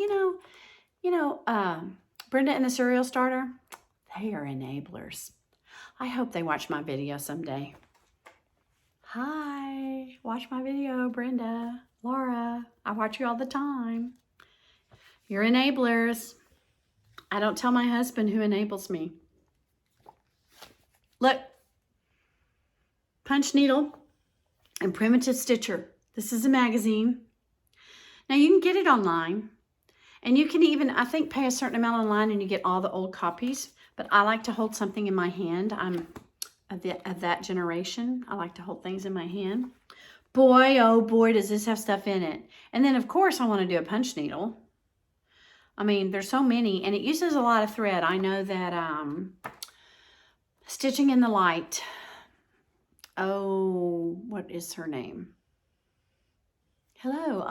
Brenda and the Cereal Starter. They are enablers. I hope they watch my video someday. Hi, watch my video, Brenda, Laura. I watch you all the time. You're enablers. I don't tell my husband who enables me. Look, punch needle and primitive stitcher. This is a magazine. Now you can get it online, and you can even, I think, pay a certain amount online and you get all the old copies. But I like to hold something in my hand. I'm of that generation. I like to hold things in my hand. Boy, oh boy, does this have stuff in it. And then, of course, I want to do a punch needle. I mean, there's so many, and it uses a lot of thread. I know that Stitching in the Light. Oh, what is her name? Hello,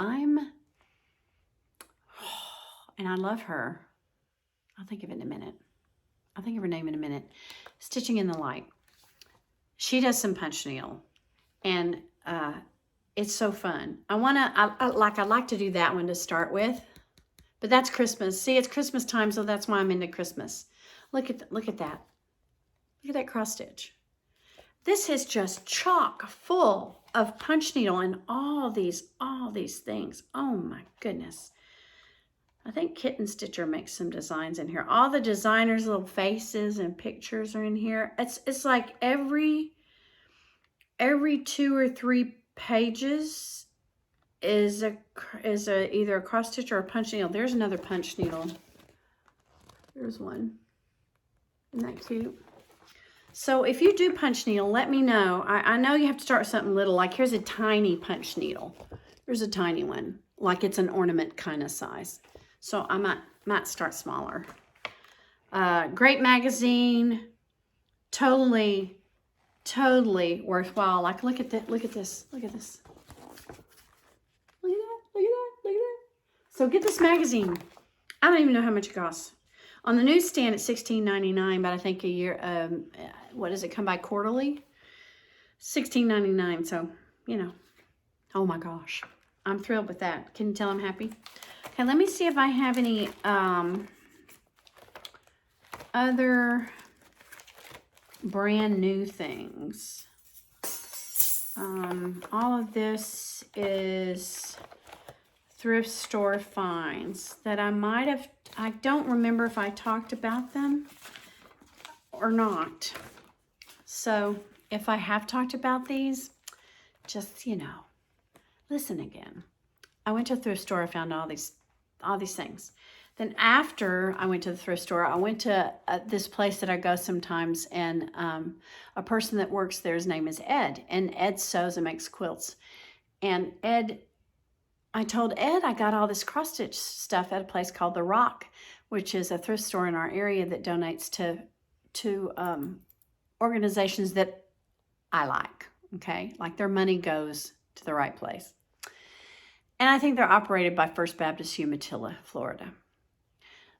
and I love her. I'll think of it in a minute. I'll think of her name in a minute. Stitching in the Light. She does some punch needle, and it's so fun. I like to do that one to start with, but that's Christmas. See, it's Christmas time, so that's why I'm into Christmas. Look at that. Look at that cross stitch. This is just chock full of punch needle and all these things. Oh my goodness. I think Kitten Stitcher makes some designs in here. All the designers' little faces and pictures are in here. It's like every 2 or 3 pages is either a cross stitch or a punch needle. There's another punch needle. There's one. Isn't that cute? So if you do punch needle, let me know. I know you have to start with something little. Like here's a tiny punch needle. There's a tiny one. Like it's an ornament kind of size. So I might start smaller. Great magazine. Totally worthwhile. Like look at that. Look at this. Look at this. Look at that. Look at that. Look at that. So get this magazine. I don't even know how much it costs. On the newsstand, it's $16.99, but I think a year, what does it come by quarterly? $16.99, so, you know. Oh my gosh. I'm thrilled with that. Can you tell I'm happy? Okay, let me see if I have any other brand new things. All of this is thrift store finds that I might have, I don't remember if I talked about them or not. So if I have talked about these, just, you know, listen again. I went to a thrift store, I found all these things. Then after I went to the thrift store, I went to this place that I go sometimes, and a person that works there, his name is Ed, and Ed sews and makes quilts. And I told Ed I got all this cross-stitch stuff at a place called The Rock, which is a thrift store in our area that donates to organizations that I like, okay? Like their money goes to the right place. And I think they're operated by First Baptist Umatilla, Florida.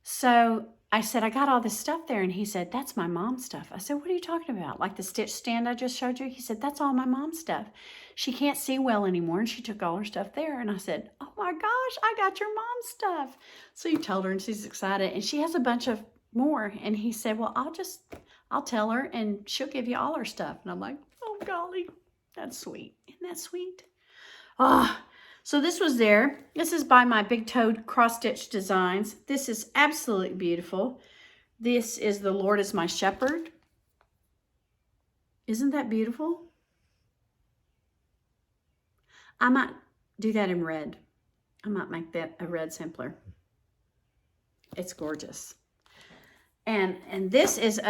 So I said, I got all this stuff there. And he said, that's my mom's stuff. I said, what are you talking about? Like the stitch stand I just showed you? He said, that's all my mom's stuff. She can't see well anymore, and she took all her stuff there. And I said, oh my gosh, I got your mom's stuff. So he told her, and she's excited. And she has a bunch of more. And he said, well, I'll tell her, and she'll give you all her stuff. And I'm like, oh golly, that's sweet. Isn't that sweet? Oh, so this was there. This is by my Big Toed Cross Stitch Designs. This is absolutely beautiful. This is The Lord is My Shepherd. Isn't that beautiful? I might do that in red. I might make that a red sampler. It's gorgeous. And this is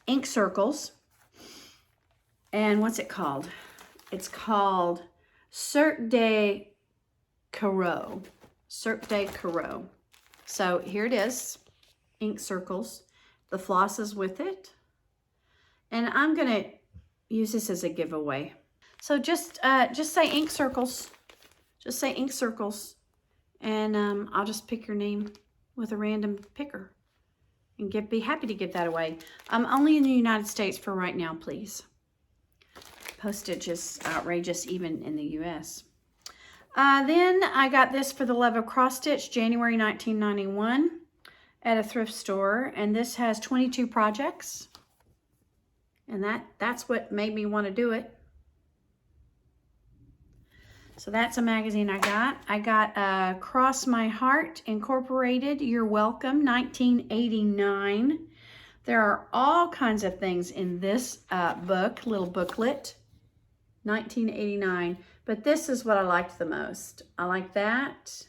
ink circles. And what's it called? It's called Cirque de Corot. Cirque de Corot. So here it is. Ink circles. The floss is with it. And I'm going to use this as a giveaway. So just say ink circles. Just say ink circles. And I'll just pick your name with a random picker. And be happy to give that away. I'm only in the United States for right now, please. Postage is outrageous even in the U.S. Then I got this for the love of cross stitch, January 1991 at a thrift store. And this has 22 projects. And that's what made me want to do it. So that's a magazine I got. I got Cross My Heart Incorporated, You're Welcome, 1989. There are all kinds of things in this book, little booklet, 1989. But this is what I liked the most. I like that.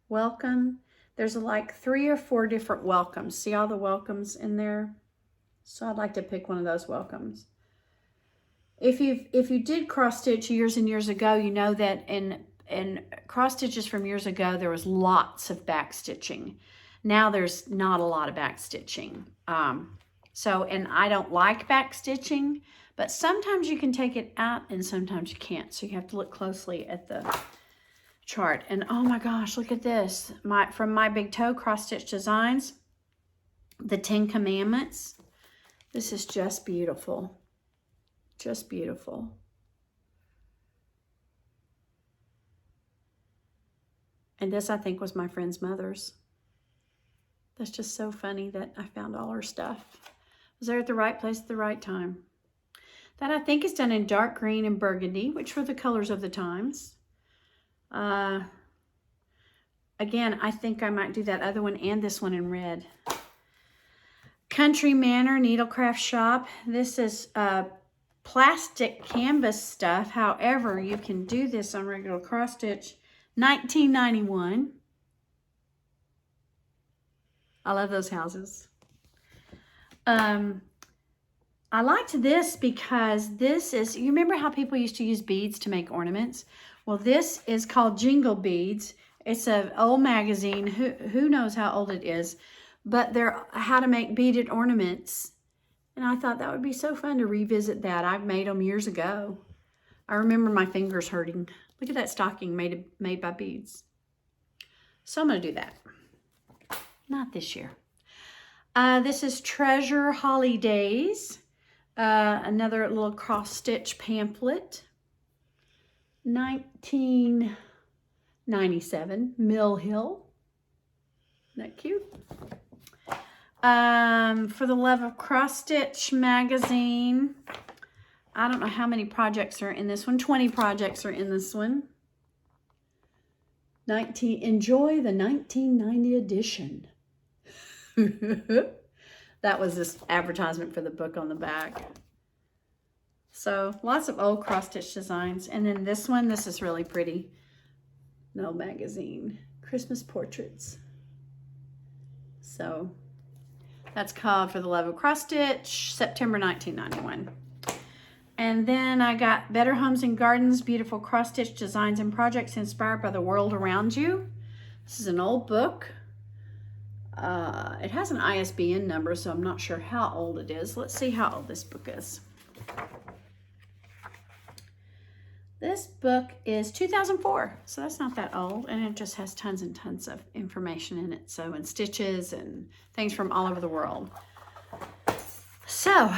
Welcome. There's like 3 or 4 different welcomes. See all the welcomes in there? So I'd like to pick one of those welcomes. If you did cross stitch years and years ago, you know that in cross stitches from years ago, there was lots of back stitching. Now there's not a lot of back stitching. And I don't like back stitching, but sometimes you can take it out and sometimes you can't. So you have to look closely at the chart. And oh my gosh, look at this. From my Big Toe Cross Stitch Designs, the 10 Commandments. This is just beautiful. Just beautiful. And this, I think, was my friend's mother's. That's just so funny that I found all her stuff. I was there at the right place at the right time. That, I think, is done in dark green and burgundy, which were the colors of the times. Again, I think I might do that other one and this one in red. Country Manor Needlecraft Shop. This is plastic canvas stuff. However, you can do this on regular cross stitch. $19.91. I love those houses. I liked this because this is, you remember how people used to use beads to make ornaments? Well, this is called Jingle Beads. It's an old magazine. Who knows how old it is? But they're how to make beaded ornaments. And I thought that would be so fun to revisit that. I've made them years ago. I remember my fingers hurting. Look at that stocking made by beads. So I'm going to do that. Not this year. This is Treasure Holidays. Another little cross-stitch pamphlet. $19.97. Mill Hill. Isn't that cute? For the Love of Cross-Stitch magazine. I don't know how many projects are in this one. 20 projects are in this one. Enjoy the 1990 edition. That was this advertisement for the book on the back. So lots of old cross-stitch designs. And then this one, this is really pretty. No magazine. Christmas portraits. So that's called For the Love of Cross-Stitch, September 1991. And then I got Better Homes and Gardens, Beautiful Cross-Stitch Designs and Projects Inspired by the World Around You. This is an old book. It has an ISBN number, so I'm not sure how old it is. Let's see how old this book is. This book is 2004, so that's not that old, and it just has tons and tons of information in it, so and stitches and things from all over the world. So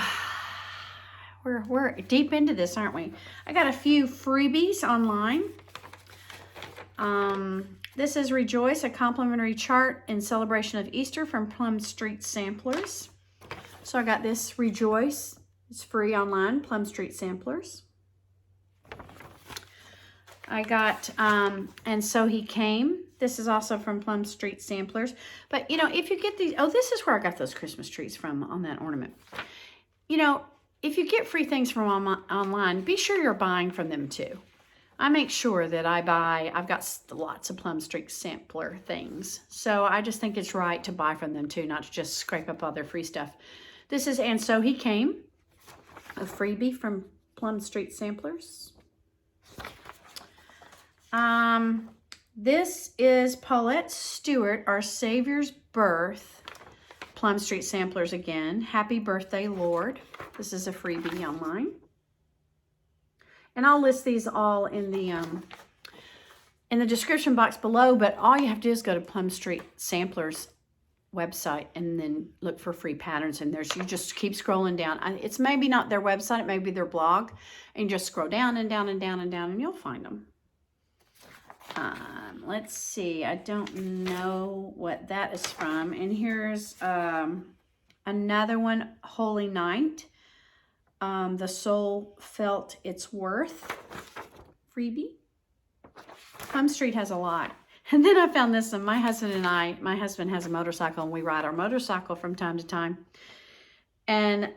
we're deep into this, aren't we? I got a few freebies online. This is Rejoice, a complimentary chart in celebration of Easter from Plum Street Samplers. So I got this Rejoice. It's free online, Plum Street Samplers. I got, And So He Came. This is also from Plum Street Samplers. But, you know, if you get these, oh, this is where I got those Christmas trees from on that ornament. You know, if you get free things from online, be sure you're buying from them too. I make sure that I've got lots of Plum Street Sampler things. So I just think it's right to buy from them too, not to just scrape up all their free stuff. This is And So He Came, a freebie from Plum Street Samplers. This is Paulette Stewart, Our Savior's Birth, Plum Street Samplers again. Happy Birthday, Lord. This is a freebie online. And I'll list these all in the description box below, but all you have to do is go to Plum Street Samplers website and then look for free patterns in there. So you just keep scrolling down. It's maybe not their website, it may be their blog, and just scroll down and down and down and down, and you'll find them. Let's see, I don't know what that is from. And here's another one, Holy Night. The Soul Felt Its Worth freebie. Plum Street has a lot. And then I found this one. My husband has a motorcycle, and we ride our motorcycle from time to time. And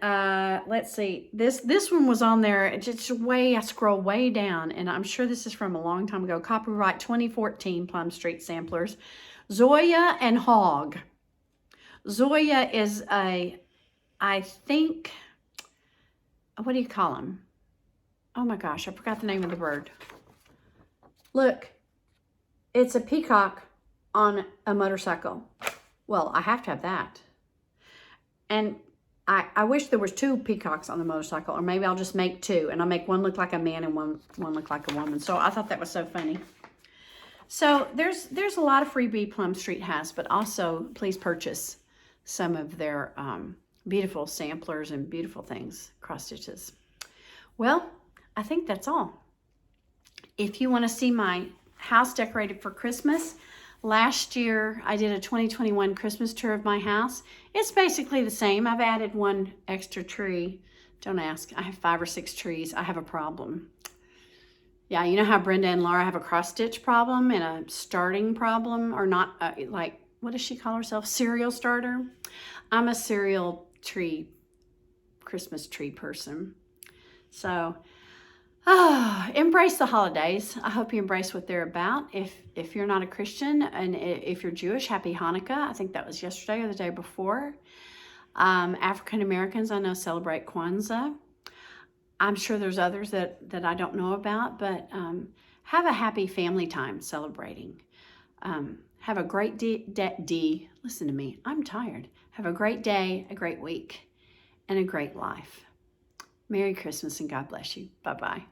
let's see, this one was on there. It's just I scroll way down, and I'm sure this is from a long time ago. Copyright 2014, Plum Street Samplers. Zoya and Hawg. Zoya is I think, what do you call them? Oh my gosh, I forgot the name of the bird. Look, it's a peacock on a motorcycle. Well, I have to have that. And I wish there was 2 peacocks on the motorcycle, or maybe I'll just make 2, and I'll make one look like a man and one look like a woman. So I thought that was so funny. So there's a lot of freebie Plum Street has, but also please purchase some of their beautiful samplers and beautiful things, cross stitches. Well, I think that's all. If you want to see my house decorated for Christmas, last year I did a 2021 Christmas tour of my house. It's basically the same. I've added one extra tree. Don't ask. I have 5 or 6 trees. I have a problem. Yeah, you know how Brenda and Laura have a cross stitch problem and a starting problem, or not, like, what does she call herself? Cereal starter? I'm a cereal tree, Christmas tree person. So, embrace the holidays. I hope you embrace what they're about. If you're not a Christian and if you're Jewish, happy Hanukkah. I think that was yesterday or the day before. African Americans, I know, celebrate Kwanzaa. I'm sure there's others that I don't know about, but have a happy family time celebrating. Have a great listen to me, I'm tired. Have a great day, a great week, and a great life. Merry Christmas and God bless you. Bye-bye.